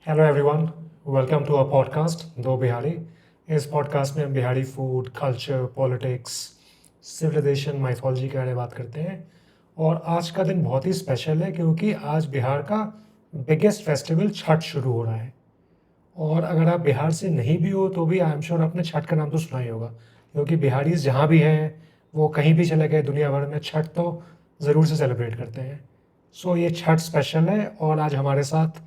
Hello everyone, welcome to our podcast Do Bihari. इस podcast में हम Bihari food, culture, politics, civilisation, mythology के बारे में बात करते हैं। और आज का दिन बहुत ही स्पेशल है क्योंकि आज बिहार का बिगेस्ट फेस्टिवल छठ शुरू हो रहा है। और अगर आप बिहार से नहीं भी हो तो भी आई एम श्योर आपने छठ का नाम तो सुना ही होगा, क्योंकि बिहारीज जहाँ भी हैं वो कहीं भी चले गए दुनिया भर में छठ तो ज़रूर से सेलिब्रेट करते हैं। सो ये छठ स्पेशल है और आज हमारे साथ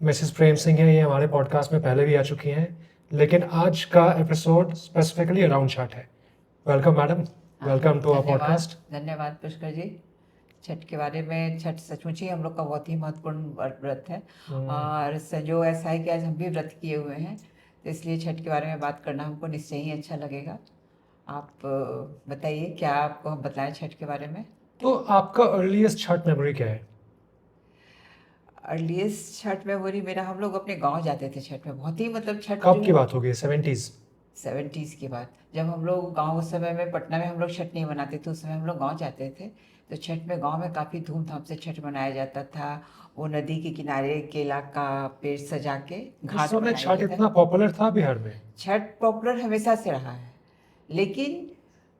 मिसेस प्रेम सिंह हैं। ये हमारे पॉडकास्ट में पहले भी आ चुकी हैं, लेकिन आज का एपिसोड स्पेसिफिकली अराउंड छठ है। Welcome madam, welcome to our धन्यवाद पॉडकास्ट। धन्यवाद पुष्कर जी। छठ के बारे में, छठ सचमुच ही हम लोग का बहुत ही महत्वपूर्ण व्रत है। और जो ऐसा है कि आज हम भी व्रत किए हुए हैं, तो इसलिए छठ के बारे में बात करना हमको निश्चय ही अच्छा लगेगा। आप बताइए, क्या आपको हम बताएं छठ के बारे में। तो आपका अर्लीस्ट छठ मेमोरी क्या है? अर्लीस्ट छठ मेमोरी मेरा, हम लोग अपने गांव जाते थे छठ में, बहुत ही मतलब छठ कब की जो बात होगी? 70s? 70s की बात, जब हम लोग गांव, उस समय में पटना में हम लोग छठ नहीं मनाते थे, उस समय हम लोग गांव जाते थे। तो छठ में गांव में काफ़ी धूमधाम से छठ मनाया जाता था। वो नदी के किनारे केला का पेड़ सजा के उस घाट समय बनाए छठ जाते थे। इतना पॉपुलर था बिहार में? छठ पॉपुलर हमेशा से रहा है, लेकिन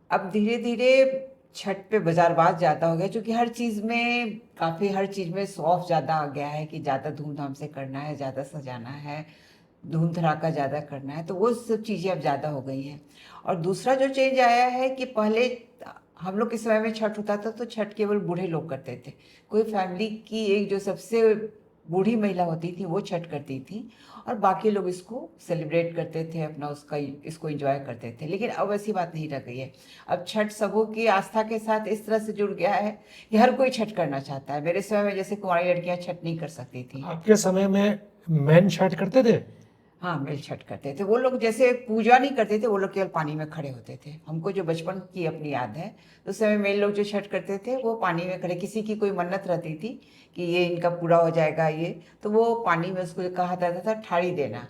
अब धीरे धीरे छठ पे बाजारबाज ज़्यादा हो गया, क्योंकि हर चीज़ में शो ऑफ ज़्यादा आ गया है कि ज़्यादा धूमधाम से करना है, ज़्यादा सजाना है, धूम धड़ाका ज़्यादा करना है, तो वो सब चीज़ें अब ज़्यादा हो गई हैं। और दूसरा जो चेंज आया है कि पहले हम लोग के समय में छठ होता था तो छठ केवल बूढ़े लोग करते थे। कोई फैमिली की एक जो सबसे बूढ़ी महिला होती थी वो छठ करती थी, और बाकी लोग इसको सेलिब्रेट करते थे, अपना उसका इसको एंजॉय करते थे। लेकिन अब ऐसी बात नहीं रह गई है। अब छठ सबों की आस्था के साथ इस तरह से जुड़ गया है कि हर कोई छठ करना चाहता है। मेरे समय में जैसे कुंवारी लड़कियां छठ नहीं कर सकती थी। आपके समय में मैन छठ करते थे? हाँ, मेल छठ करते थे। वो लोग जैसे पूजा नहीं करते थे, वो लोग केवल पानी में खड़े होते थे। हमको जो बचपन की अपनी याद है, तो उस समय मेल लोग जो छठ करते थे वो पानी में खड़े, किसी की कोई मन्नत रहती थी कि ये इनका पूरा हो जाएगा ये, तो वो पानी में, उसको कहा जाता था ठाड़ी देना,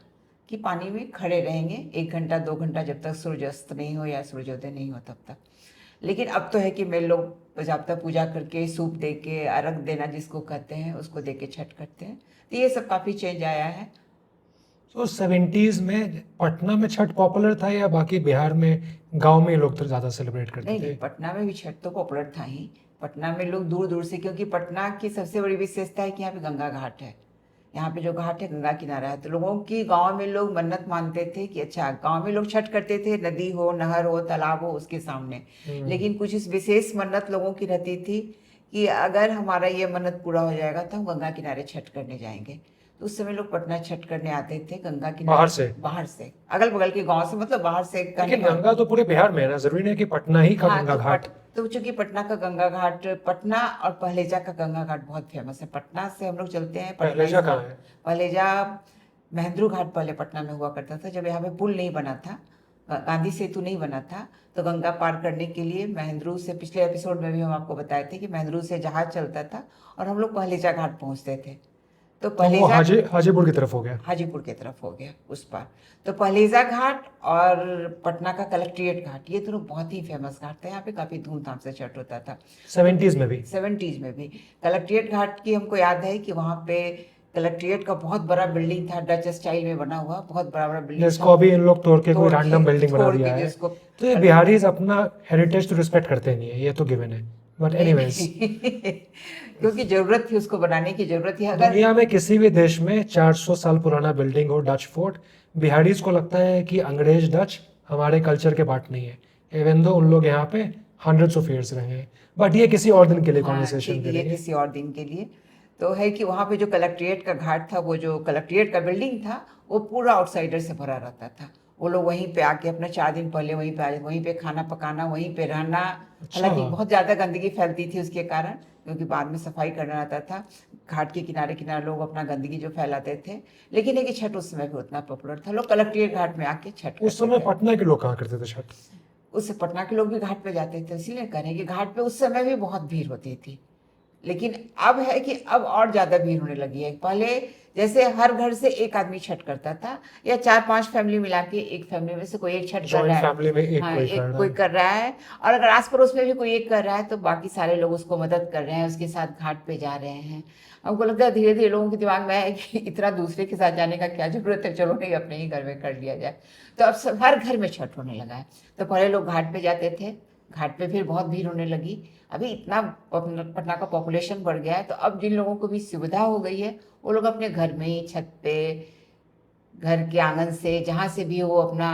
कि पानी में खड़े रहेंगे 1 घंटा 2 घंटा, जब तक सूर्यास्त नहीं हो या सूर्योदय नहीं हो तब तक। लेकिन अब तो है कि मेल लोग जाप्ता पूजा करके, सूप दे के, अर्घ देना जिसको कहते हैं, उसको दे के छठ करते हैं। तो ये सब काफ़ी चेंज आया है। तो 70s में पटना में छठ पॉपुलर था या बाकी बिहार में गांव में लोग तो ज़्यादा सेलिब्रेट करते नहीं नहीं, थे? पटना में भी छठ तो पॉपुलर था ही। पटना में लोग दूर दूर से, क्योंकि पटना की सबसे बड़ी विशेषता है कि यहाँ पे गंगा घाट है। यहाँ पे जो घाट है, गंगा किनारा है, तो लोगों की, गांव में लोग मन्नत मानते थे कि अच्छा, गांव में लोग छठ करते थे, नदी हो, नहर हो, तालाब हो, उसके सामने। लेकिन कुछ इस विशेष मन्नत लोगों की रहती थी कि अगर हमारा ये मन्नत पूरा हो जाएगा तो हम गंगा किनारे छठ करने जाएंगे। तो उस समय लोग पटना छठ करने आते थे गंगा किनारे। बाहर से? बाहर से, अगल बगल के गांव से, मतलब बाहर से कहने लेकिन का। गंगा तो पूरे बिहार में है ना, जरूरी नहीं है कि पटना ही का हाँ, गंगा घाट। तो चूंकि पटना का गंगा घाट, पटना और पहलेजा का गंगा घाट बहुत फेमस है। पटना से हम लोग चलते हैं, पटना पहलेजा इसका कहाँ है? पहलेजा, महेंद्रू घाट पहले पटना में हुआ करता था, जब यहाँ पे पुल नहीं बना था, गांधी सेतु नहीं बना था, तो गंगा पार करने के लिए महेंद्रू से, पिछले एपिसोड में भी हम आपको बताए थे कि महेंद्रू से जहाज चलता था और हम लोग पहलेजा घाट पहुँचते थे। तो तो वो पहलेजा हाजीपुर की तरफ हो गया। हाजीपुर की तरफ हो गया उस पार। तो पहलेजा घाट और पटना का कलेक्ट्रेट घाट, ये दोनों बहुत ही फेमस घाट था। यहाँ पे काफ़ी धूमधाम से छठ होता था। 70s में भी? 70s में भी। कलेक्ट्रेट घाट की हमको याद है कि वहाँ पे कलेक्ट्रेट का बहुत बड़ा बिल्डिंग था, डच स्टाइल में बना हुआ, बहुत बड़ा बड़ा बिल्डिंग था। जिसको अभी इन लोग तोड़ के कोई रैंडम बिल्डिंग बना तोड़ दिया के है। जिसको तो ये बिहारीज अपना हेरिटेज तो रिस्पेक्ट करते नहीं है, ये तो गिवन है। बट नहीं एनीवेज, नहीं क्योंकि जरूरत थी, उसको बनाने की जरूरत थी। अगर दुनिया में किसी भी देश में 400 साल पुराना बिल्डिंग हो, डच फोर्ट, बिहारीज को लगता है कि अंग्रेज डच हमारे कल्चर के पार्ट नहीं है, इवन दो उन लोग यहाँ पे हंड्रेड्स ऑफ ईयर्स रहे हैं। बट ये किसी और दिन के लिए हाँ कॉन्वर्सेशन ठीक है, ये करेंगे। किसी और दिन के लिए। तो है कि वहाँ पे जो कलेक्ट्रेट का घाट था, वो जो कलेक्ट्रेट का बिल्डिंग था, वो पूरा आउटसाइडर से भरा रहता था। वो लोग वहीं पे आके अपना 4 दिन पहले वहीं पे वहीं पे खाना पकाना, वहीं पे रहना। अच्छा। हालांकि बहुत ज़्यादा गंदगी फैलती थी उसके कारण, क्योंकि बाद में सफाई करना रहता था। घाट के किनारे किनारे लोग अपना गंदगी जो फैलाते थे। लेकिन है कि छठ उस समय भी उतना पॉपुलर था, लोग कलेक्ट्रेट घाट में आके छठ उस करते समय थे। पटना के लोग कहाँ करते थे छठ? उससे पटना के लोग भी घाट पे जाते थे, इसीलिए कह रहे हैं कि घाट पे उस समय भी बहुत भीड़ होती थी। लेकिन अब है कि अब और ज़्यादा भीड़ होने लगी है। पहले जैसे हर घर से एक आदमी छठ करता था, या 4-5 फैमिली मिला के एक फैमिली में से कोई एक छठ कर जॉइंट रहा है। फैमिली में एक हाँ, कोई कर एक रहा कोई है। कर रहा है, और अगर आस पड़ोस में भी कोई एक कर रहा है तो बाकी सारे लोग उसको मदद कर रहे हैं, उसके साथ घाट पे जा रहे हैं। हमको लगता है धीरे धीरे लोगों के दिमाग में है कि इतना दूसरे के साथ जाने का क्या जरूरत है, चलो नहीं अपने ही घर में कर लिया जाए। तो अब सब हर घर में छठ होने लगा है। तो पहले लोग घाट पे जाते थे, घाट पे फिर बहुत भीड़ होने लगी। अभी इतना पटना का पॉपुलेशन बढ़ गया है, तो अब जिन लोगों को भी सुविधा हो गई है वो लोग अपने घर में ही छत पे, घर के आंगन से, जहाँ से भी वो अपना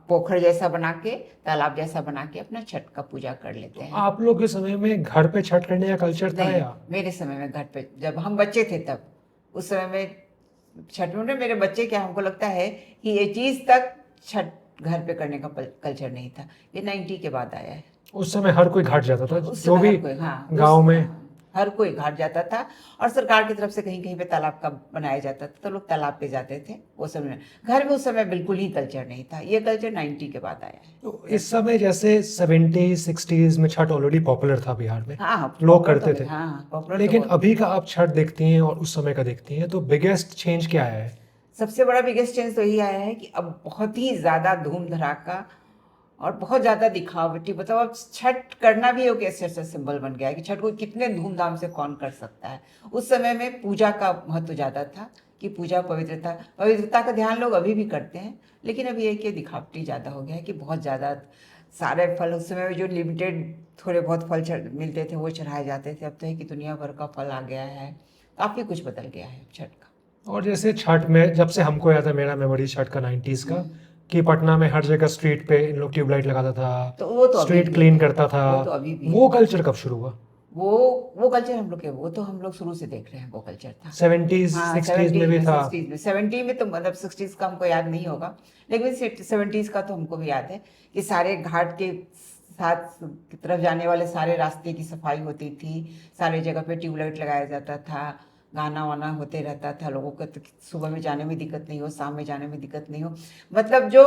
पोखर जैसा बना के, तालाब जैसा बना के अपना छठ का पूजा कर लेते हैं। आप लोग के समय में घर पे छठ करने का कल्चर था नहीं, या? मेरे समय में घर पे जब हम बच्चे थे तब, उस समय में छठ में मेरे बच्चे क्या, हमको लगता है कि ये चीज तक छठ घर पे करने का कल्चर नहीं था, ये 90 के बाद आया है। उस समय हर कोई घाट जाता था, उस जो समय भी हर कोई, हाँ, गांव में। हर कोई घाट जाता था, और सरकार की तरफ से कहीं कहीं पे तालाब का बनाया जाता था तो लोग तालाब पे जाते थे। वो समय घर में उस समय बिल्कुल ही कल्चर नहीं था, ये कल्चर 90 के बाद आया है। तो इस समय जैसे 70s 60s में छठ ऑलरेडी पॉपुलर था बिहार में, हाँ, लोग पॉपुलर करते तो, थे। हाँ, पॉपुलर तो लेकिन बहुत। अभी का आप छठ देखती हैं और उस समय का देखती हैं तो बिगेस्ट चेंज क्या आया है? सबसे बड़ा बिगेस्ट चेंज तो यही आया है कि अब बहुत ही ज्यादा धूम धड़ाका और बहुत ज्यादा दिखावटी, मतलब अब छठ करना भी एक ऐसा सिंबल बन गया है कि छठ को कितने धूमधाम से कौन कर सकता है। उस समय में पूजा का महत्व ज्यादा था, कि पूजा पवित्रता पवित्रता का ध्यान लोग अभी भी करते हैं, लेकिन अभी ये कि दिखावटी ज्यादा हो गया है, कि बहुत ज्यादा सारे फल, उस समय में जो लिमिटेड थोड़े बहुत फल मिलते थे वो चढ़ाए जाते थे, अब तो है कि दुनिया भर का फल आ गया है, काफी कुछ बदल गया है छठ का। और जैसे छठ में जब से हमको याद है, मेरा मेमोरी छठ का 90s का, कि पटना में हर जगह स्ट्रीट पे इन लोग ट्यूबलाइट लगाता था, तो वो तो अभी स्ट्रीट भी क्लीन है, करता था। वो तो अभी भी वो है। कल्चर कब शुरू हुआ? वो कल्चर हम लोग के, वो तो हम लोग शुरू से देख रहे हैं, वो कल्चर था। 70s हाँ, 60s में भी था। 60s में, 70 में तो मतलब 60s का हमको याद नहीं होगा, लेकिन 70s का तो हमको भी याद है कि सारे घाट के साथ की तरफ जाने वाले सारे रास्ते की सफाई होती थी, सारे जगह पे ट्यूबलाइट लगाया जाता था, गाना वाना होते रहता था, लोगों को तो सुबह में जाने में दिक्कत नहीं हो, शाम में जाने में दिक्कत नहीं हो। मतलब जो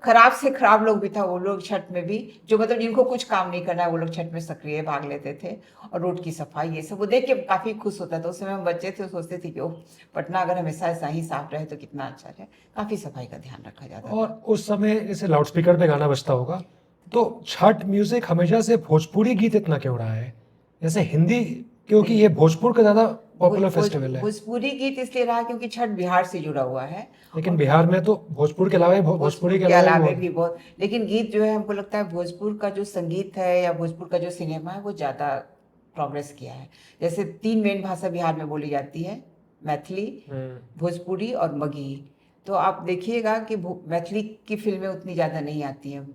खराब से खराब लोग भी था वो लोग छठ में भी, जो मतलब जिनको कुछ काम नहीं करना है वो लोग छठ में सक्रिय भाग लेते थे, और रोड की सफाई ये सब वो देख के काफी खुश होता था। उस समय हम बच्चे थे, सोचते थे कि ओह, पटना अगर हमेशा ऐसा ही साफ रहे तो कितना अच्छा है। काफी सफाई का ध्यान रखा जाता और था। उस समय जैसे लाउड स्पीकर पे गाना बजता होगा, तो छठ म्यूजिक हमेशा से भोजपुरी गीत इतना क्यों रहा है? जैसे हिंदी, क्योंकि नहीं, ये भोजपुर का ज्यादा पॉपुलर फेस्टिवल है। भोजपुरी गीत इसलिए रहा क्योंकि छठ बिहार से जुड़ा हुआ है, लेकिन और बिहार में तो भोजपुर के अलावा भोजपुर भोजपुरी के के अलावा भी अलावे बहुत। भी बहुत, लेकिन गीत जो है हमको लगता है भोजपुर का जो संगीत है या भोजपुर का जो सिनेमा है वो ज़्यादा प्रोग्रेस किया है। जैसे 3 मेन भाषा बिहार में बोली जाती है, मैथिली, भोजपुरी और मगही। तो आप देखिएगा कि मैथिली की फिल्में उतनी ज़्यादा नहीं आती हैं,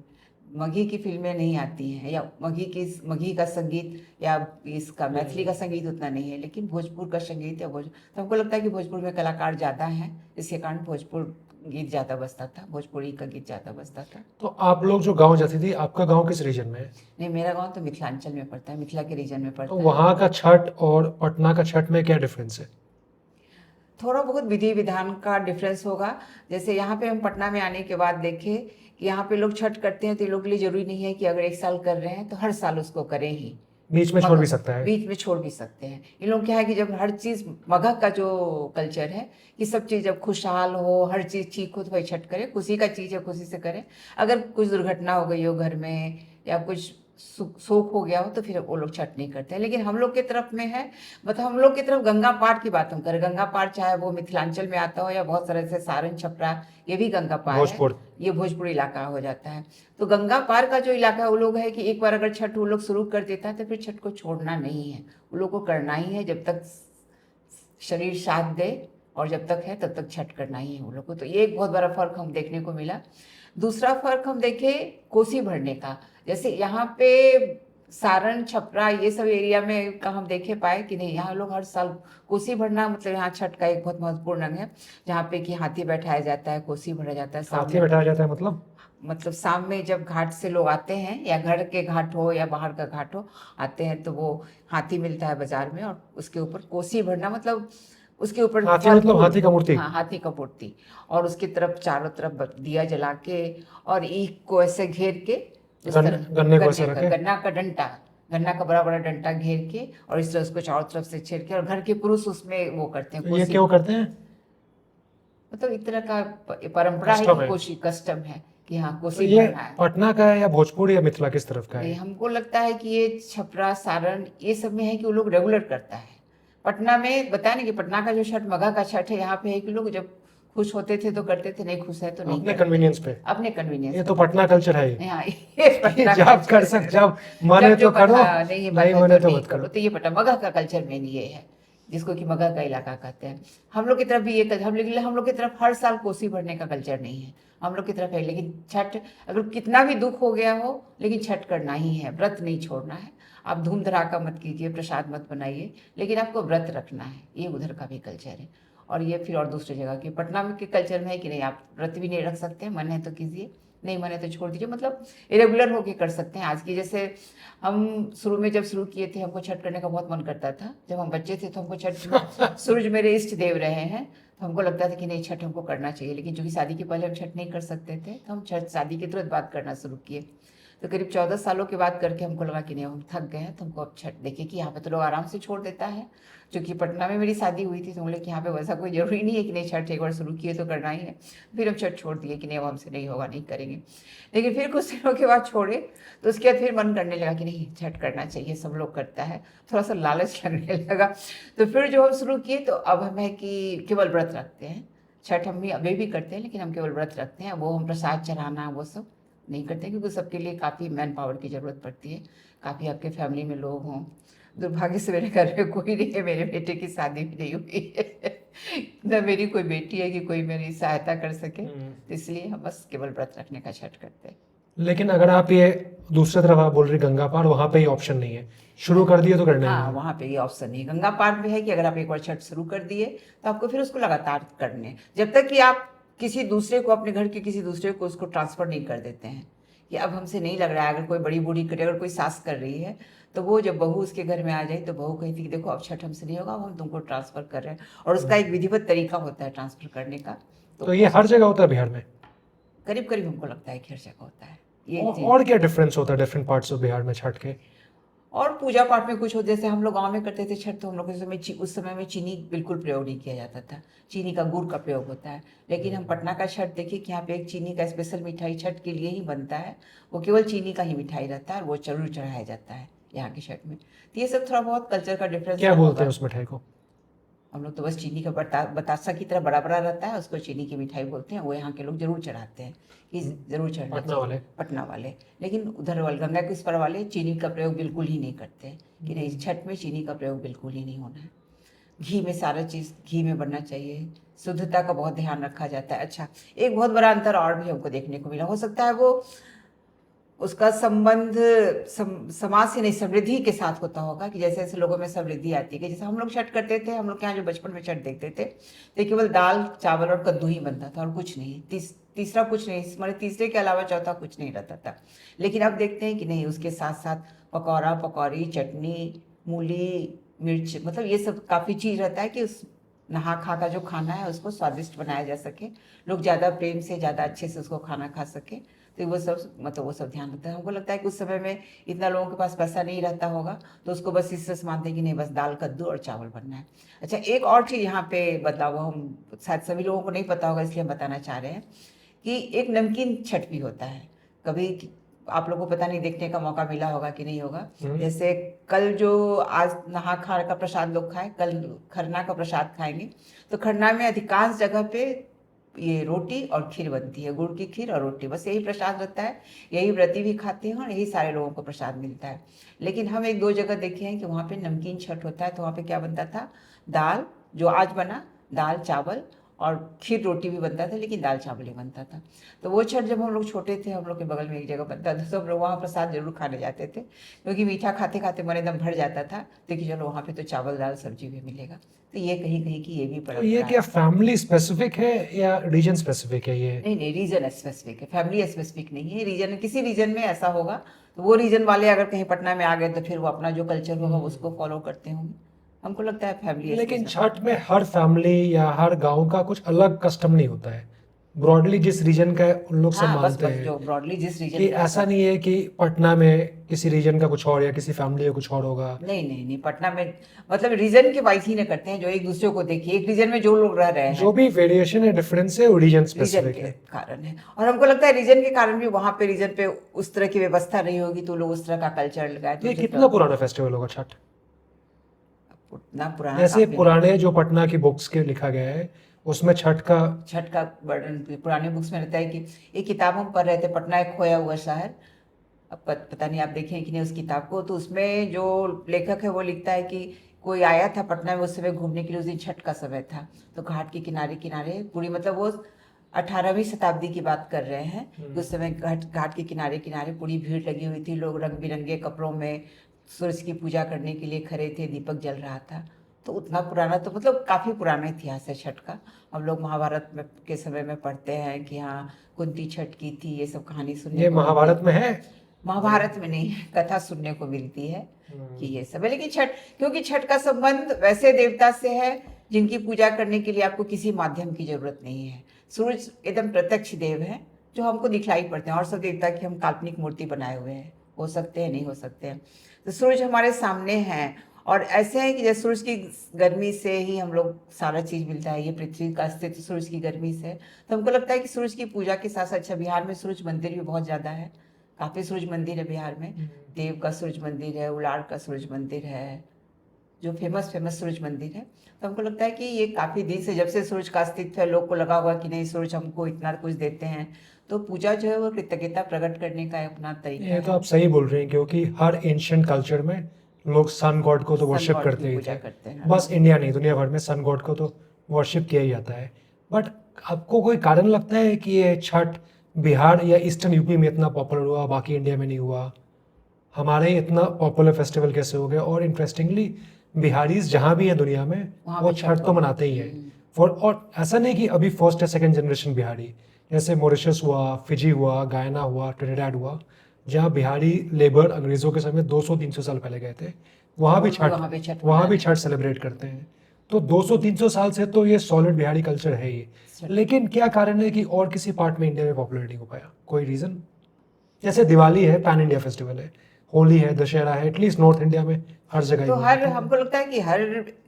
मगही की फिल्में नहीं आती हैं, या मगही का संगीत या इसका मैथिली का संगीत उतना नहीं है, लेकिन भोजपुर का संगीत या तो हमको लगता है कि भोजपुर में कलाकार ज़्यादा हैं, इसके कारण भोजपुर गीत ज़्यादा बजता था, भोजपुरी का गीत ज़्यादा बजता था। तो आप लोग जो गांव जाती थी, आपका गांव किस रीजन में है? नहीं, मेरा गांव तो मिथिलांचल में पड़ता है, मिथिला के रीजन में तो पड़ता है। वहाँ का छठ और पटना का छठ में क्या डिफरेंस है? थोड़ा बहुत विधि विधान का डिफरेंस होगा। जैसे यहाँ पे हम पटना में आने के बाद देखे कि यहाँ पे लोग छठ करते हैं, तो इन लोगों के लिए जरूरी नहीं है कि अगर एक साल कर रहे हैं तो हर साल उसको करें ही, बीच में छोड़ भी सकता है। बीच में छोड़ भी सकते हैं। इन लोग क्या है कि जब हर चीज, मगह का जो कल्चर है कि सब चीज जब खुशहाल हो, हर चीज ठीक हो तो भाई छठ करे, खुशी का चीज है, खुशी से करें। अगर कुछ दुर्घटना हो गई हो घर में या कुछ शोक हो गया हो तो फिर वो लोग छठ नहीं करते हैं। लेकिन हम लोग के तरफ में है, मतलब हम लोग की तरफ गंगा पार की बात हम करें, गंगा पार चाहे वो मिथिलांचल में आता हो या बहुत सारे से सारण छपरा, ये भी गंगा पार है, भोजपुर। ये भोजपुर इलाका हो जाता है। तो गंगा पार का जो इलाका है वो लोग है कि एक बार अगर छठ वो लोग शुरू कर देता है तो फिर छठ को छोड़ना नहीं है, वो लोग को करना ही है, जब तक शरीर साथ दे और जब तक है तब तक छठ करना ही है वो लोग को। तो ये एक बहुत बड़ा फर्क हम देखने को मिला। दूसरा फर्क हम देखे कोसी भरने का, जैसे यहाँ पे सारण छपरा ये सब एरिया में का हम देखे पाए कि नहीं, यहाँ लोग हर साल कोसी भरना, मतलब यहाँ छठ का एक बहुत महत्वपूर्ण अंग है, जहाँ पे कि हाथी बैठाया जाता है, कोसी भरा जाता है। हाथी बैठाया जाता है मतलब शाम में जब घाट से लोग आते हैं, या घर के घाट हो या बाहर का घाट हो, आते हैं तो वो हाथी मिलता है बाजार में, और उसके ऊपर कोसी भरना मतलब उसके ऊपर हाथी मतलब हाथी का मूर्ति। हाँ, हाथी का मूर्ति, और उसकी तरफ चारों तरफ दिया जला के और ईख को ऐसे घेर के, उस तरह गन्ने को ऐसे रखे, गन्ना का डंटा, गन्ना का बड़ा बड़ा डंटा घेर के, और इस तरह उसको चारों तरफ से छेड़ के, और घर के पुरुष उसमें वो करते हैं। ये क्यों करते हैं? मतलब एक तरह का परंपरा है कस्टम कि है। कोशी कस्टम है कि हाँ तो कोसी ये भरना है। पटना का है या भोजपुर या मिथिला किस तरफ का नहीं, है? हमको लगता है कि ये छपरा सारण ये सब में है कि वो लोग रेगुलर करता है। पटना में बताया ना कि पटना का जो छठ मगहा का छठ है, यहाँ पे है कि लोग जब खुश होते थे तो करते थे, नहीं खुश है तो नहीं अपने करते, कन्वीनियंस पे। अपने कन्वीनियंस ये पे तो पटना करते कल्चर है ही हैं। हाँ ये कि पटना जब कर कल्चर सक है। जब माने जब जो तो मन, करो, हाँ नहीं मन नहीं है माने तो तो नहीं मत करो, करो। तो ये पटना मगह का कल्चर मेन ये है, जिसको कि मगह का इलाका कहते हैं। हम लोग की तरफ भी ये हम लोग की तरफ हर साल कोसी भरने का कल्चर नहीं है, हम लोग की तरफ है। लेकिन छठ अगर कितना भी दुख हो गया हो, लेकिन छठ करना ही है, व्रत नहीं छोड़ना है। आप धूम धड़ाका मत कीजिए, प्रसाद मत बनाइए, लेकिन आपको व्रत रखना है। ये उधर का भी कल्चर है। और ये फिर और दूसरी जगह की पटना में के कल्चर में है कि नहीं, आप व्रत भी नहीं रख सकते, मन है तो कीजिए, नहीं मन है तो छोड़ दीजिए। मतलब इरेगुलर होके कर सकते हैं। आज की जैसे हम शुरू में जब शुरू किए थे, हमको छठ करने का बहुत मन करता था। जब हम बच्चे थे तो हमको छठ, सूरज मेरे इष्ट देव रहे हैं, तो हमको लगता था कि नहीं छठ हमको करना चाहिए। लेकिन चूंकि शादी के पहले हम छठ नहीं कर सकते थे, तो हम छठ शादी के तुरंत बाद करना शुरू किए। तो करीब 14 सालों के बाद करके हमको लगा कि नहीं हम थक गए हैं, तो हमको अब छठ देखिए कि यहाँ पे तो लोग आराम से छोड़ देता है। क्योंकि पटना में मेरी शादी हुई थी, तो बोले कि यहाँ पे वैसा कोई जरूरी नहीं है कि नहीं छठ एक बार शुरू किए तो करना ही है। फिर हम छठ छोड़ दिए कि नहीं अब हमसे नहीं होगा, नहीं करेंगे। लेकिन फिर कुछ दिनों के बाद छोड़े, तो उसके बाद फिर मन करने लगा कि नहीं छठ करना चाहिए, सब लोग करता है, थोड़ा सा लालच लगने लगा। तो फिर जो हम शुरू किए, तो अब हम है कि केवल व्रत रखते हैं। छठ हम भी अभी भी करते हैं, लेकिन हम केवल व्रत रखते हैं। वो हम प्रसाद चढ़ाना वो सब नहीं करते, क्योंकि सबके लिए काफ़ी मैन पावर की ज़रूरत पड़ती है। काफ़ी आपके फैमिली में लोग हों। दुर्भाग्य से मेरे घर में कोई नहीं है, मेरे बेटे की शादी भी नहीं हुई है न मेरी कोई बेटी है कि कोई मेरी सहायता कर सके, तो इसलिए हम बस केवल व्रत रखने का छठ करते हैं। लेकिन अगर आप ये दूसरी तरफ आप बोल रहे गंगा पार, वहां पे ये ऑप्शन नहीं है, शुरू कर दिए तो करना ही हाँ है। वहाँ पे ये ऑप्शन नहीं है। गंगा पार में है कि अगर आप एक बार छठ शुरू कर दिए, तो आपको फिर उसको लगातार करने हैं। जब तक कि आप किसी दूसरे को, अपने घर के किसी दूसरे को उसको ट्रांसफर नहीं कर देते हैं कि अब हमसे नहीं लग रहा है। अगर कोई बड़ी बूढ़ी करे, अगर कोई सास कर रही है, तो वो जब बहू उसके घर में आ जाए, तो बहू कहती कि देखो अब छठ हमसे नहीं होगा, अब हम तुमको ट्रांसफर कर रहे हैं। और उसका एक विधिवत तरीका होता है ट्रांसफर करने का। तो ये हर जगह होता है बिहार में? करीब करीब हमको लगता है कि हर जगह होता है ये चीज़। और क्या डिफरेंस होता है डिफरेंट पार्ट्स ऑफ बिहार में छठ के? और पूजा पाठ में कुछ हो, जैसे हम लोग गांव में करते थे छठ, तो हम लोग के समय उस समय में चीनी बिल्कुल प्रयोग नहीं किया जाता था। चीनी का गुड़ का प्रयोग होता है। लेकिन हम पटना का छठ देखिए कि यहाँ पे एक चीनी का स्पेशल मिठाई छठ के लिए ही बनता है। वो केवल चीनी का ही मिठाई रहता है, और वो जरूर चढ़ाया जाता है यहाँ के छठ में। तो ये सब थोड़ा बहुत कल्चर का डिफरेंस क्या बोलते हैं होगा। उस मिठाई को? हम लोग तो बस चीनी का बतासा की तरह बड़ा बड़ा रहता है, उसको चीनी की मिठाई बोलते हैं। वो यहाँ के लोग जरूर चढ़ाते हैं कि जरूर चढ़ना पटना चाहिए, वाले? पटना वाले। लेकिन उधर वाले गंगा के इस पार वाले चीनी का प्रयोग बिल्कुल ही नहीं करते हैं कि नहीं छठ में चीनी का प्रयोग बिल्कुल ही नहीं होना है। घी में सारा चीज़ घी में बनना चाहिए। शुद्धता का बहुत ध्यान रखा जाता है। अच्छा, एक बहुत बड़ा अंतर और भी हमको देखने को मिला, हो सकता है वो उसका संबंध समाज से नहीं, समृद्धि के साथ होता होगा। कि जैसे जैसे लोगों में समृद्धि आती है, कि जैसे हम लोग छठ करते थे, हम लोग के यहाँ जो बचपन में छठ देखते थे, तो केवल दाल चावल और कद्दू ही बनता था, और कुछ नहीं, तीसरा कुछ नहीं, हमारे तीसरे के अलावा चौथा कुछ नहीं रहता था। लेकिन अब देखते हैं कि नहीं, उसके साथ साथ पकौड़ा पकौड़ी चटनी मूली मिर्च, मतलब ये सब काफ़ी चीज़ रहता है कि उस नहा खा का जो खाना है उसको स्वादिष्ट बनाया जा सके, लोग ज़्यादा प्रेम से ज़्यादा अच्छे से उसको खाना खा सके। तो वो सब मतलब वो सब ध्यान रखता है। हमको लगता है कि उस समय में इतना लोगों के पास पैसा नहीं रहता होगा, तो उसको बस इससे मानते हैं कि नहीं बस दाल कद्दू और चावल बनना है। अच्छा, एक और चीज़ यहाँ पे बदलाव हम शायद सभी लोगों को नहीं पता होगा, इसलिए हम बताना चाह रहे हैं कि एक नमकीन छठ भी होता है। कभी आप लोगों को पता नहीं, देखने का मौका मिला होगा कि नहीं होगा। जैसे कल जो आज नहा खा का प्रसाद लोग खाए, कल खरना का प्रसाद खाएंगे। तो खरना में अधिकांश जगह पे ये रोटी और खीर बनती है, गुड़ की खीर और रोटी, बस यही प्रसाद रहता है। यही व्रती भी खाते हैं और यही सारे लोगों को प्रसाद मिलता है। लेकिन हम एक दो जगह देखे हैं कि वहाँ पे नमकीन छठ होता है, तो वहाँ पे क्या बनता था, दाल, जो आज बना दाल चावल और खीर रोटी भी बनता था, लेकिन दाल चावल ही बनता था। तो वो छठ जब हम लोग छोटे थे, हम लोग के बगल में एक जगह बनता था, तो हम लोग वहाँ प्रसाद जरूर खाने जाते थे, क्योंकि मीठा खाते खाते मन एकदम भर जाता था। तो कि चलो वहाँ पे तो चावल दाल सब्जी भी मिलेगा। तो ये कहीं कहीं की ये भी तो ये परंपरा क्या है। फैमिली स्पेसिफिक है या रीजन स्पेसिफिक है ये? नहीं नहीं, रीजन स्पेसिफिक है, फैमिली स्पेसिफिक नहीं है। रीजन, किसी रीजन में ऐसा होगा, तो वो रीजन वाले अगर कहीं पटना में आ गए, तो फिर वो अपना जो कल्चर होगा उसको फॉलो करते होंगे। हमको लगता है फैमिली लेकिन स्पेसिफिक। छठ में हर फैमिली या हर गांव का कुछ अलग कस्टम नहीं होता है? ब्रॉडली जिस रीजन का है उन लोग सब हाँ, बस मानते बस हैं जो ब्रॉडली जिस कि रीजन का है ऐसा सब। नहीं है कि पटना में किसी रीजन का कुछ और या किसी फैमिली का कुछ और होगा। नहीं नहीं नहीं, पटना में मतलब रीजन के वाइज ही ना करते हैं, जो एक दूसरे को देखिए, एक रीजन में जो लोग रह रहे जो हैं भी वेरिएशन है डिफरेंस है वो रीजन रीजन स्पेसिफिक के है। कारण है। और हमको लगता है रीजन के कारण भी वहां पे रीजन पे उस तरह की व्यवस्था नहीं होगी, तो लोग उस तरह का कल्चर लगाए, तो ये मुझे कितना तो पुराना फेस्टिवल होगा छठ? उतना पुराना जैसे काफी है। पुराने जो पटना की बुक्स के लिखा गया है उसमें छठ का। छठ का वर्णन पुराने बुक्स में रहता है कि एक किताब हम पढ़ रहे थे, पटना एक खोया हुआ शहर। अब पता नहीं आप देखें कि नहीं उस किताब को, तो उसमें जो लेखक है वो लिखता है कि कोई आया था पटना में उस समय घूमने के लिए, उस दिन छठ का समय था, तो घाट के किनारे किनारे पूरी, मतलब वो 18वीं शताब्दी की बात कर रहे हैं कि उस समय घाट घाट के किनारे किनारे पूरी भीड़ लगी हुई थी, लोग रंग बिरंगे कपड़ों में सूरज की पूजा करने के लिए खड़े थे, दीपक जल रहा था। तो उतना पुराना, तो मतलब काफ़ी पुराना इतिहास है छठ का। हम लोग महाभारत में के समय में पढ़ते हैं कि हाँ कुंती छठ की थी, ये सब कहानी सुनने ये को मिलती महाभारत है। में है। महाभारत में नहीं है, कथा सुनने को मिलती है कि हम्म, ये सब है। लेकिन छठ, क्योंकि छठ का संबंध वैसे देवता से है जिनकी पूजा करने के लिए आपको किसी माध्यम की जरूरत नहीं है। सूरज एकदम प्रत्यक्ष देव है जो हमको दिखलाई पड़ते हैं, और सब देवता की हम काल्पनिक मूर्ति बनाए हुए हैं, हो सकते हैं नहीं हो सकते हैं। तो सूरज हमारे सामने हैं, और ऐसे है कि जैसे सूरज की गर्मी से ही हम लोग सारा चीज मिलता है, ये पृथ्वी का अस्तित्व सूरज की गर्मी से है। तो हमको लगता है कि सूरज की पूजा के साथ साथ, अच्छा बिहार में सूरज मंदिर भी बहुत ज्यादा है, काफी सूरज मंदिर है बिहार में। देव का सूरज मंदिर है, उलाड़ का सूरज मंदिर है, जो फेमस फेमस सूरज मंदिर है। तो हमको लगता है कि ये काफी दिन से, जब से सूरज का अस्तित्व है, लोग को लगा हुआ कि नहीं सूरज हमको इतना कुछ देते हैं, तो पूजा जो है वो कृतज्ञता प्रकट करने का अपना तरीका ये तो है। आप सही बोल रहे हैं क्योंकि हर एंशियंट कल्चर में लोग सन गॉड को तो सन वर्शिप गॉड की करते ही पूजा थे। करते हैं। बस इंडिया नहीं दुनिया भर में सन गॉड को तो वर्शिप किया ही जाता है। बट आपको कोई कारण लगता है कि ये छठ बिहार या ईस्टर्न यूपी में इतना पॉपुलर हुआ बाकी इंडिया में नहीं हुआ? हमारे यहाँ इतना पॉपुलर फेस्टिवल कैसे हो गया? और इंटरेस्टिंगली बिहारीज जहाँ भी हैं दुनिया में वहाँ वो भी छठ छठ को तो मनाते ही हैं। हम्म। फॉर और ऐसा नहीं कि अभी फर्स्ट या सेकंड जनरेशन बिहारी, जैसे मॉरिशस हुआ, फिजी हुआ, गायना हुआ, ट्रिनिडाड हुआ, जहाँ बिहारी लेबर अंग्रेज़ों के समय 200-300 साल पहले गए थे, वहाँ भी वो भी छठ वहाँ पे छठ वहाँ मना भी रहे छठ हैं। सेलिब्रेट करते हैं। तो 200-300 साल से तो ये सॉलिड बिहारी कल्चर है ही। छठ लेकिन क्या कारण है कि और किसी पार्ट में इंडिया में पॉपुलर नहीं हो पाया? कोई रीज़न? जैसे दिवाली है, पैन इंडिया फेस्टिवल है, होली है, दशहरा है, एटलीस्ट नॉर्थ इंडिया में हर जगह ही तो हर, मनाते हैं। हमको लगता है कि हर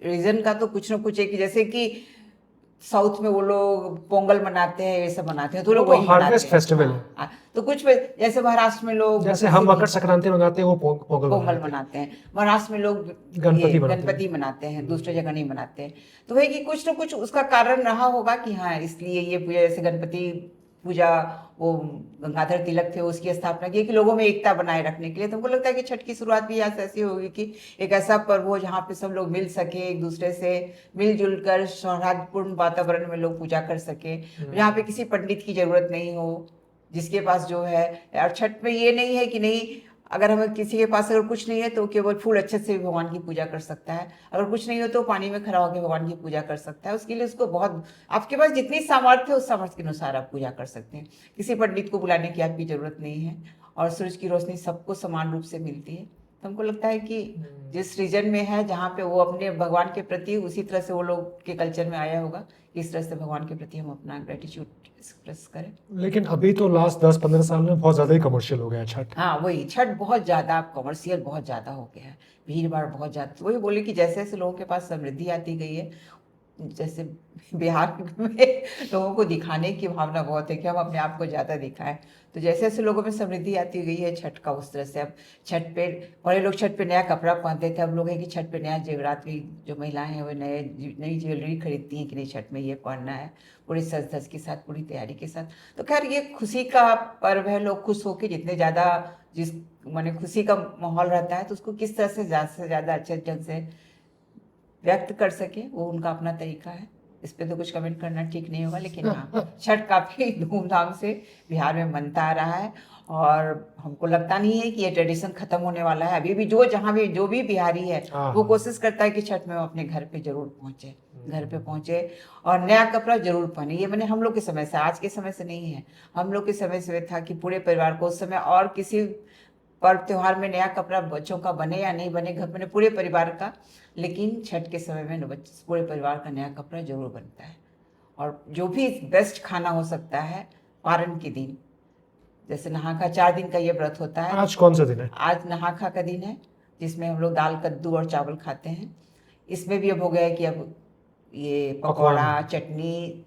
रीजन का तो कुछ ना कुछ एक, जैसे कि साउथ में वो लोग पोंगल मनाते हैं, ये सब मनाते हैं, तो वो लोग तो वही मनाते हार्वेस्ट हैं। फेस्टिवल है। तो कुछ जैसे महाराष्ट्र में लोग जैसे हम जैसे कि मकर संक्रांति मनाते हैं वो पोंगल पोंगल मनाते हैं। मनाते हैं, महाराष्ट्र में लोग ये गणपति मनाते गणपति हैं। मनाते हैं, दूसरे जगह नहीं मनाते हैं। तो वही कि कुछ ना कुछ उसका कारण रहा होगा कि हाँ इसलिए ये पूजा, जैसे गणपति पूजा, वो गंगाधर तिलक थे उसकी स्थापना की कि लोगों में एकता बनाए रखने के लिए। तो हमको लगता है कि छठ की शुरुआत भी यहाँ से ऐसी होगी कि एक ऐसा पर्व हो जहाँ पे सब लोग मिल सके, एक दूसरे से मिलजुल कर सौहार्दपूर्ण वातावरण में लोग पूजा कर सके, जहाँ पे किसी पंडित की जरूरत नहीं हो, जिसके पास जो है। और छठ में ये नहीं है कि नहीं, अगर हमें किसी के पास अगर कुछ नहीं है तो केवल फूल अच्छे से भी भगवान की पूजा कर सकता है, अगर कुछ नहीं हो तो पानी में खड़ा होकर भगवान की पूजा कर सकता है। उसके लिए उसको बहुत, आपके पास जितनी सामर्थ्य है उस सामर्थ्य के अनुसार आप पूजा कर सकते हैं। किसी पंडित को बुलाने की आपकी जरूरत नहीं है, और सूरज की रोशनी सबको समान रूप से मिलती है। तो हमको लगता है कि जिस रीजन में है जहाँ पे वो अपने भगवान के प्रति, उसी तरह से वो लोग के कल्चर में आया होगा, इस तरह से भगवान के प्रति हम अपना ग्रेटिट्यूड एक्सप्रेस करें। लेकिन अभी तो लास्ट 10-15 साल में बहुत ज़्यादा ही कमर्शियल हो गया है छठ। हाँ वही, छठ बहुत ज्यादा कमर्शियल बहुत ज्यादा हो गया है, भीड़ भाड़ बहुत ज्यादा। तो वही बोले कि जैसे जैसे लोगों के पास समृद्धि आती गई है, जैसे बिहार में लोगों को दिखाने की भावना बहुत है कि हम अपने आप को ज्यादा दिखाएं, तो जैसे जैसे लोगों में समृद्धि आती गई है छठ का, उस तरह से अब छठ पे, पहले लोग छठ पे नया कपड़ा पहनते थे, अब लोग है कि छठ पे नया जेवरात भी, जो महिलाएं हैं वो नई ज्वेलरी खरीदती हैं कि नहीं छठ में ये पहनना है, पूरी सज धज के साथ, पूरी तैयारी के साथ। तो खैर ये खुशी का पर्व है, लोग खुश होकर जितने ज्यादा, जिस माने खुशी का माहौल रहता है, तो उसको किस तरह से ज्यादा अच्छे ढंग से व्यक्त कर सके, वो उनका अपना तरीका है। इस पे तो कुछ कमेंट करना ठीक नहीं होगा, लेकिन हाँ छठ काफी धूमधाम से बिहार में मनता आ रहा है, और हमको लगता नहीं है कि ये ट्रेडिशन खत्म होने वाला है। अभी भी जो जहाँ भी जो भी बिहारी है हाँ वो हाँ। कोशिश करता है कि छठ में वो अपने घर पे जरूर पहुंचे, घर पे पहुंचे और नया कपड़ा जरूर पहने। ये मैंने हम लोग के समय से, आज के समय से नहीं है, हम लोग के समय से था कि पूरे परिवार को उस समय, और किसी पर्व त्योहार में नया कपड़ा बच्चों का बने या नहीं बने, घर में पूरे परिवार का, लेकिन छठ के समय में पूरे परिवार का नया कपड़ा जरूर बनता है। और जो भी बेस्ट खाना हो सकता है पारण के दिन, जैसे नहाका 4 दिन का ये व्रत होता है। आज कौन सा दिन है? आज नहाका का दिन है, जिसमें हम लोग दाल कद्दू और चावल खाते हैं। इसमें भी अब हो गया है कि अब ये पकवान। पकौड़ा चटनी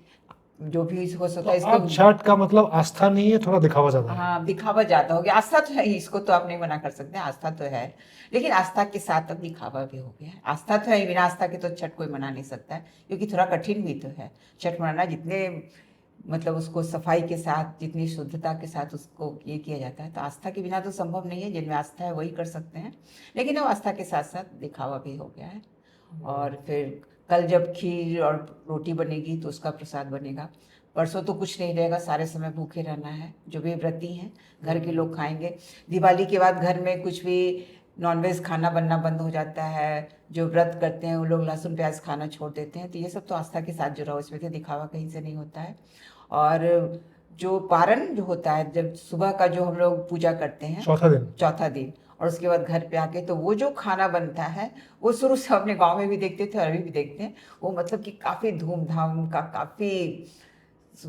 जो भी हो तो सकता है अब इसको। छठ का मतलब आस्था नहीं है, थोड़ा दिखावा ज्यादा है। हाँ, दिखावा ज्यादा हो गया। आस्था तो है ही, इसको तो आप नहीं मना कर सकते, आस्था तो है, लेकिन आस्था के साथ अब दिखावा भी हो गया है। आस्था तो है ही, बिना आस्था के तो छठ कोई मना नहीं सकता है, क्योंकि थोड़ा कठिन भी तो है छठ मनाना। जितने मतलब उसको सफाई के साथ, जितनी शुद्धता के साथ उसको ये किया जाता है, तो आस्था के बिना तो संभव नहीं है। जिनमें आस्था है वही कर सकते हैं, लेकिन अब आस्था के साथ साथ दिखावा भी हो गया है। और फिर कल जब खीर और रोटी बनेगी तो उसका प्रसाद बनेगा। परसों तो कुछ नहीं रहेगा, सारे समय भूखे रहना है। जो भी व्रती हैं घर के लोग खाएंगे। दिवाली के बाद घर में कुछ भी नॉनवेज खाना बनना बंद हो जाता है। जो व्रत करते हैं वो लोग लहसुन प्याज खाना छोड़ देते हैं। तो ये सब तो आस्था के साथ जुड़ा हो, इसमें तो दिखावा कहीं से नहीं होता है। और जो पारण जो होता है, जब सुबह का जो हम लोग पूजा करते हैं, चौथा दिन, और उसके बाद घर पे आके तो वो जो खाना बनता है, वो शुरू से अपने गांव में भी देखते थे और अभी भी देखते हैं। वो मतलब कि काफ़ी धूमधाम का, काफ़ी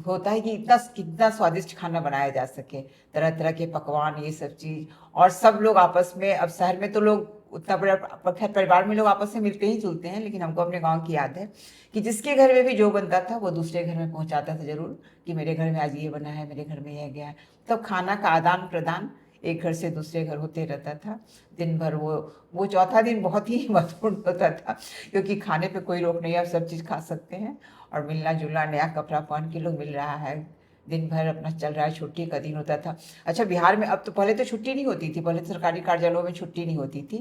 होता है कि इतना कितना स्वादिष्ट खाना बनाया जा सके, तरह तरह के पकवान, ये सब चीज़। और सब लोग आपस में, अब शहर में तो लोग उतना बड़ा, खैर परिवार में लोग आपस में मिलते ही जुलते हैं, लेकिन हमको अपने गांव की याद है कि जिसके घर में भी जो बनता था वो दूसरे घर में पहुंचाता था जरूर, कि मेरे घर में आज ये बना है, मेरे घर में यह गया है। तब खाना का आदान प्रदान एक घर से दूसरे घर होते रहता था दिन भर। वो चौथा दिन बहुत ही महत्वपूर्ण होता था, क्योंकि खाने पे कोई रोक नहीं है, आप सब चीज़ खा सकते हैं। और मिलना जुलना, नया कपड़ा पहन के लोग मिल रहा है, दिन भर अपना चल रहा है। छुट्टी का दिन होता था। अच्छा, बिहार में अब तो, पहले तो छुट्टी नहीं होती थी, पहले तो सरकारी कार्यालयों में छुट्टी नहीं होती थी।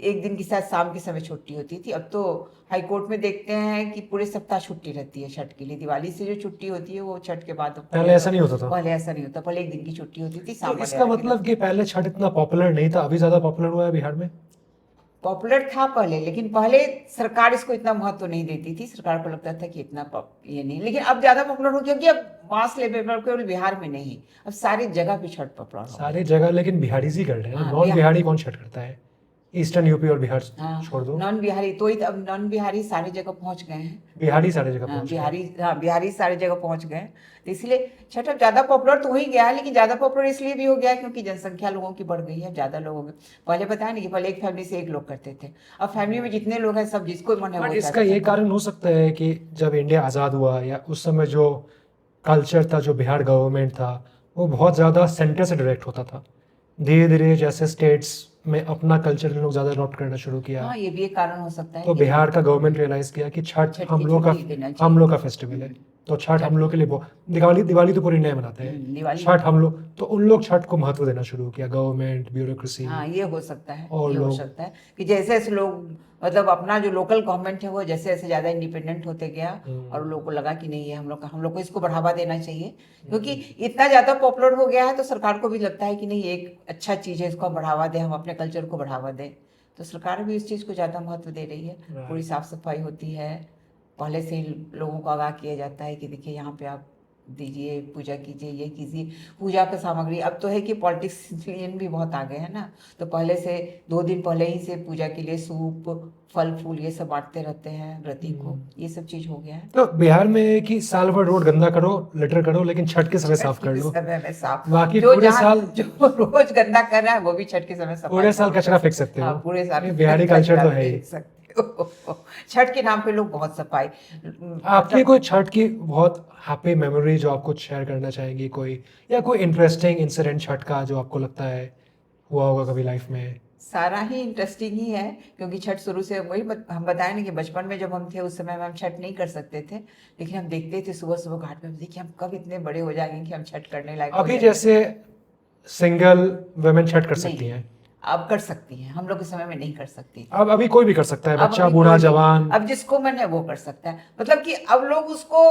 एक दिन की शायद शाम के समय छुट्टी होती थी। अब तो हाई कोर्ट में देखते हैं कि पूरे सप्ताह छुट्टी रहती है छठ के लिए। दिवाली से जो छुट्टी होती है वो छठ के बाद। पहले ऐसा नहीं होता था। पहले ऐसा नहीं होता, पहले एक दिन की छुट्टी होती थी। तो इसका मतलब कि पहले छठ इतना पॉपुलर नहीं था, अभी ज्यादा पॉपुलर हुआ है बिहार में। पॉपुलर था पहले, लेकिन पहले सरकार इसको इतना महत्व नहीं देती थी। सरकार को लगता था कि इतना ये नहीं, लेकिन अब ज्यादा पॉपुलर हो, क्योंकि अब मास लेवल पर, केवल बिहार में नहीं, अब सारी जगह पे छठ पॉपुलर हो। सारी जगह, लेकिन बिहारी ही कर रहे हैं। हाँ, नॉन बिहारी कौन छठ करता है? ईस्टर्न यूपी और बिहार छोड़ दो। नॉन बिहारी तो अब नॉन बिहारी सारी जगह पहुंच गए हैं। बिहारी सारी जगह हाँ, पहुंच गए। बिहारी सारी जगह पहुंच गए। तो इसलिए छठ अब ज्यादा पॉपुलर तो हो ही गया है, लेकिन ज्यादा पॉपुलर इसलिए भी हो गया है क्योंकि जनसंख्या लोगों की बढ़ गई है, ज्यादा लोग हो गए। पहले बताया नहीं कि पहले एक फैमिली से एक लोग करते थे, अब फैमिली में जितने लोग हैं सब जिसको मन है बट वो इसका ये कारण हो सकता है कि जब इंडिया आज़ाद हुआ, या उस समय जो कल्चर था, जो बिहार गवर्नमेंट था, वो बहुत ज़्यादा सेंटर से डायरेक्ट होता था। धीरे धीरे जैसे स्टेट्स में अपना कल्चर लोग ज़्यादा अडॉप्ट करना शुरू किया, हाँ, ये भी एक कारण हो सकता है तो कि बिहार का गवर्नमेंट रियलाइज किया कि छठ छठ हम की लोग का छुट्टी देना चाहिए। हम लोग का फेस्टिवल है, तो छठ हम लोग के लिए दिवाली दिवाली तो पूरी इंडिया में मनाते हैं, दिवाली छठ हम लोग, तो उन लोग छठ को महत्व देना शुरू किया, गवर्नमेंट, ब्यूरोक्रेसी। हाँ, ये हो सकता है, और ये हो लोग सकता है कि जैसे जैसे लोग, मतलब अपना जो लोकल गवर्नमेंट है वो जैसे जैसे ज़्यादा इंडिपेंडेंट होते गया, और लोगों को लगा कि नहीं, ये हम लोग को इसको बढ़ावा देना चाहिए, क्योंकि इतना ज़्यादा पॉपुलर हो गया है। तो सरकार को भी लगता है कि नहीं, ये एक अच्छा चीज़ है, इसको हम बढ़ावा दें, हम अपने कल्चर को बढ़ावा दें। तो सरकार भी इस चीज़ को ज़्यादा महत्व दे रही है। पूरी साफ सफाई होती है, पहले से ही लोगों को आगाह किया जाता है कि देखिए यहाँ पे आप दीजिए, पूजा कीजिए, ये कीजिए। पूजा का सामग्री, अब तो है कि पॉलिटिशियन भी बहुत आ गए हैं ना, तो पहले से 2 दिन पहले ही से पूजा के लिए सूप, फल फूल ये सब बांटते रहते हैं व्रती को। ये सब चीज हो गया है। तो बिहार में कि साल भर रोड गंदा करो, लिटर करो, लेकिन छठ के समय साफ कर लो। समय में साफ, बाकी जो पूरे साल जो रोज गंदा कर रहा है वो भी छठ के समय सफाई, पूरे साल कचरा फेंक सकते हाँ, हो। पूरे साल ये बिहारी कल्चर तो है ही। फेंक सकते हो। छठ के नाम पे लोग बहुत सफाई। आपकी कोई छठ की बहुत हैप्पी मेमोरी जो आप कुछ शेयर करना चाहेंगी, कोई, या कोई इंटरेस्टिंग इंसिडेंट छठ का जो आपको लगता है हुआ होगा कभी लाइफ में? सारा ही इंटरेस्टिंग ही है, क्योंकि छठ शुरू से वही हम बताएं ना कि बचपन में जब हम थे उस समय में हम छठ नहीं कर सकते थे, लेकिन हम देखते थे सुबह सुबह घाट पे, देखिए हम कब इतने बड़े हो जाएंगे कि हम छठ करने लायक हो अभी जाएंगे। जैसे सिंगल वुमेन छठ कर सकती नहीं, हैं? अब कर सकती हैं, हम लोग के समय में नहीं कर सकती थी। अब अभी कोई भी कर सकता है, अब बच्चा, अभी बूढ़ा, कोई भी, जवान। अब जिसको मन है वो कर सकता है। मतलब कि अब लोग उसको,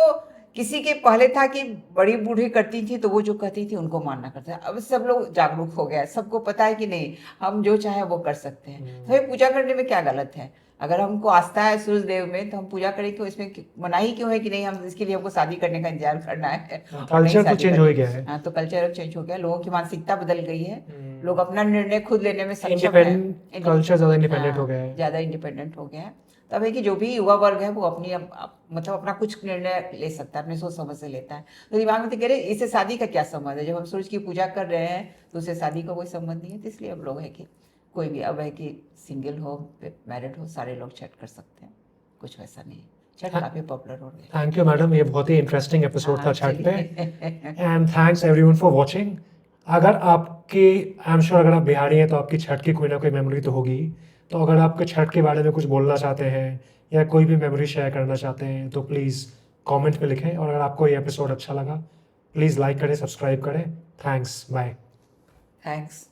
किसी के पहले था कि बड़ी बूढ़ी करती थी तो वो जो कहती थी उनको मानना करता है। अब सब लोग जागरूक हो गया है, सबको पता है कि नहीं, हम जो चाहे वो कर सकते हैं। तो ये पूजा करने में क्या गलत है? अगर हमको आस्था है सूर्य देव में तो हम पूजा करें, तो इसमें मनाही क्यों है कि नहीं, हम इसके लिए हमको शादी करने का इंतजार करना है? कल्चर तो चेंज हो ही गया है। हाँ, तो कल्चर अब चेंज हो गया, लोगों की मानसिकता बदल गई है, लोग अपना निर्णय खुद लेने में सक्षम है। कल्चर ज्यादा इंडिपेंडेंट हो गया है। ज़्यादा इंडिपेंडेंट हो गया है। तब है कि जो भी युवा वर्ग है वो अपनी मतलब अपना कुछ निर्णय ले सकता है, अपने सोच समझ से लेता है। तो दिमाग में तो कह रहे इससे शादी का क्या संबंध है, जब हम सूरज की पूजा कर रहे हैं तो उससे शादी का कोई संबंध नहीं है। तो इसलिए अब लोग है कि कोई भी अब है कि सिंगल हो मैरिड हो सारे लोग छठ कर सकते हैं, कुछ वैसा नहीं है। छठ काफ़ी पॉपुलर हो गया। थैंक यू मैडम, ये बहुत ही इंटरेस्टिंग एपिसोड था हाँ छठ पे। चलिए। And thanks everyone for watching. अगर आपकी, आई एम श्योर अगर आप बिहारी हैं तो आपकी छठ की कोई ना कोई मेमोरी तो होगी। तो अगर आपके छठ के बारे में कुछ बोलना चाहते हैं या कोई भी मेमोरी शेयर करना चाहते हैं तो प्लीज़ कमेंट में लिखें। और अगर आपको ये एपिसोड अच्छा लगा प्लीज़ लाइक करें, सब्सक्राइब करें। Thanks, bye. थैंक्स।